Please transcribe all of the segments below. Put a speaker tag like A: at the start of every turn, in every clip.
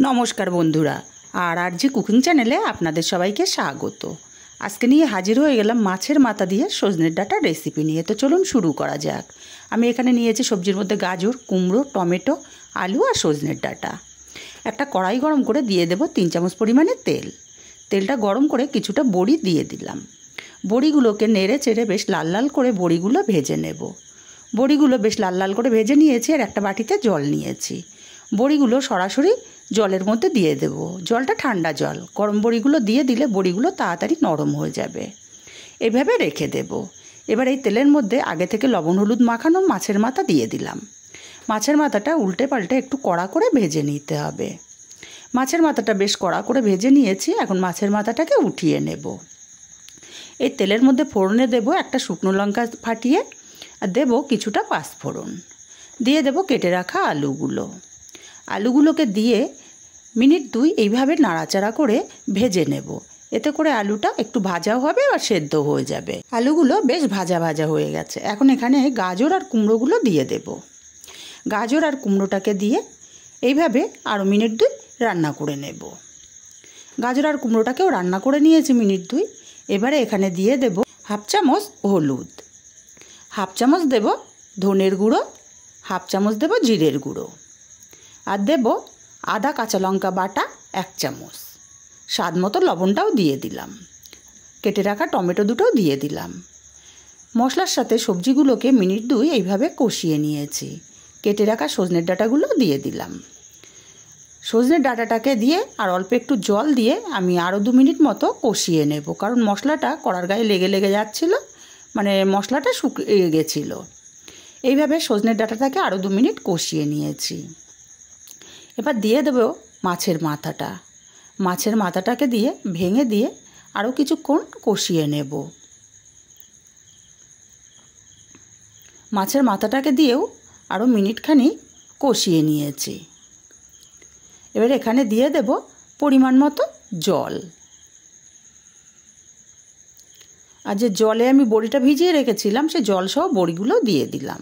A: নমস্কার বন্ধুরা, আর জি কুকিং চ্যানেলে আপনাদের সবাইকে স্বাগত। আজকে নিয়ে হাজির হয়ে গেলাম মাছের মাথা দিয়ে সজনের ডাঁটা রেসিপি নিয়ে। তো চলুন শুরু করা যাক। আমি এখানে নিয়েছি সবজির মধ্যে গাজর, কুমড়ো, টমেটো, আলু আর সজনের ডাঁটা। একটা কড়াই গরম করে দিয়ে দেব 3 চামচ পরিমাণে তেল। তেলটা গরম করে কিছুটা বড়ি দিয়ে দিলাম। বড়িগুলোকে নেড়ে চেড়ে বেশ লাল লাল করে বড়িগুলো ভেজে নেব। বড়িগুলো বেশ লাল লাল করে ভেজে নিয়েছি আর একটা বাটিতে জল নিয়েছি। বড়িগুলো সরাসরি জলের মধ্যে দিয়ে দেব। জলটা ঠান্ডা জল। গরম বড়িগুলো দিয়ে দিলে বড়িগুলো তাড়াতাড়ি নরম হয়ে যাবে। এভাবে রেখে দেব। এবার এই তেলের মধ্যে আগে থেকে লবণ হলুদ মাখানো মাছের মাথা দিয়ে দিলাম। মাছের মাথাটা উল্টে পাল্টে একটু কড়া করে ভেজে নিতে হবে। মাছের মাথাটা বেশ কড়া করে ভেজে নিয়েছি। এখন মাছের মাথাটাকে উঠিয়ে নেব। এই তেলের মধ্যে ফোড়নে দেব একটা শুকনো লঙ্কা ফাটিয়ে, আর দেব কিছুটা পাঁচফোড়ন, দিয়ে দেব কেটে রাখা আলুগুলো। আলুগুলোকে দিয়ে মিনিট 2 এইভাবে নাড়াচাড়া করে ভেজে নেব। এতে করে আলুটা একটু ভাজাও হবে আর সেদ্ধ হয়ে যাবে। আলুগুলো বেশ ভাজা ভাজা হয়ে গেছে। এখন এখানে গাজর আর কুমড়োগুলো দিয়ে দেব। গাজর আর কুমড়োটাকে দিয়ে এইভাবে আরও মিনিট 2 রান্না করে নেব। গাজর আর কুমড়োটাকেও রান্না করে নিয়েছি মিনিট 2। এবারে এখানে দিয়ে দেব হাফ চামচ হলুদ, হাফ চামচ দেব ধনের গুঁড়ো, হাফ চামচ দেব জিরের গুঁড়ো, আর দেব আদা কাঁচা লঙ্কা বাটা 1 চামচ। স্বাদ মতো লবণটাও দিয়ে দিলাম। কেটে রাখা টমেটো দুটোও দিয়ে দিলাম। মশলার সাথে সবজিগুলোকে মিনিট 2 এইভাবে কষিয়ে নিয়েছি। কেটে রাখা সজনের ডাঁটাগুলো দিয়ে দিলাম। সজনের ডাঁটাটাকে দিয়ে আর অল্প একটু জল দিয়ে আমি আরও 2 মিনিট মতো কষিয়ে নেব, কারণ মশলাটা কড়ার গায়ে লেগে লেগে যাচ্ছিল, মানে মশলাটা শুকিয়ে গেছিলো। এইভাবে সজনের ডাঁটাটাকে আরও 2 মিনিট কষিয়ে নিয়েছি। এবার দিয়ে দেব মাছের মাথাটা। মাছের মাথাটাকে দিয়ে ভেঙে দিয়ে আরও কিছুক্ষণ কষিয়ে নেব। মাছের মাথাটাকে দিয়েও আরও মিনিটখানি কষিয়ে নিয়েছি। এবার এখানে দিয়ে দেব পরিমাণ মতো জল। আর যে জলে আমি বড়িটা ভিজিয়ে রেখেছিলাম সে জলসহ বড়িগুলো দিয়ে দিলাম।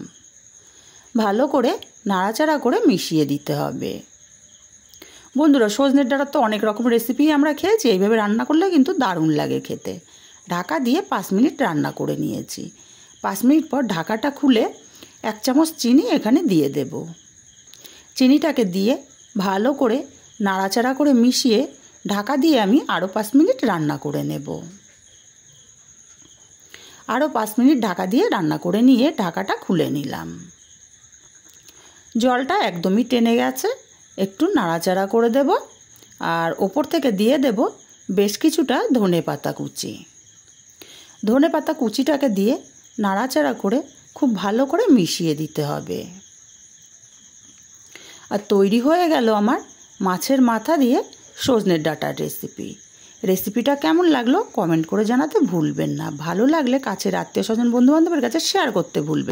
A: ভালো করে নাড়াচাড়া করে মিশিয়ে দিতে হবে। বন্ধুরা, সজনের ডাঁটার তো অনেক রকম রেসিপি আমরা খেয়েছি। এইভাবে রান্না করলে কিন্তু দারুণ লাগে খেতে। ঢাকা দিয়ে 5 মিনিট রান্না করে নিয়েছি। 5 মিনিট পর ঢাকাটা খুলে 1 চামচ চিনি এখানে দিয়ে দেব। চিনিটাকে দিয়ে ভালো করে নাড়াচাড়া করে মিশিয়ে ঢাকা দিয়ে আমি আরও 5 মিনিট রান্না করে নেব। আরও 5 মিনিট ঢাকা দিয়ে রান্না করে নিয়ে ঢাকাটা খুলে নিলাম। জলটা একদমই টেনে গেছে। একটু নাড়াচাড়া করে দেব আর ওপর থেকে দিয়ে দেব বেশ কিছুটা ধনেপাতা কুচি। ধনেপাতা কুচিটাকে দিয়ে নাড়াচাড়া করে খুব ভালো করে মিশিয়ে দিতে হবে। আর তৈরি হয়ে গেল আমার মাছের মাথা দিয়ে সজনের ডাঁটার রেসিপি। রেসিপিটা কেমন লাগলো কমেন্ট করে জানাতে ভুলবেন না। ভালো লাগলে কাছের আত্মীয় স্বজন বন্ধুবান্ধবের কাছে শেয়ার করতে ভুলবেন।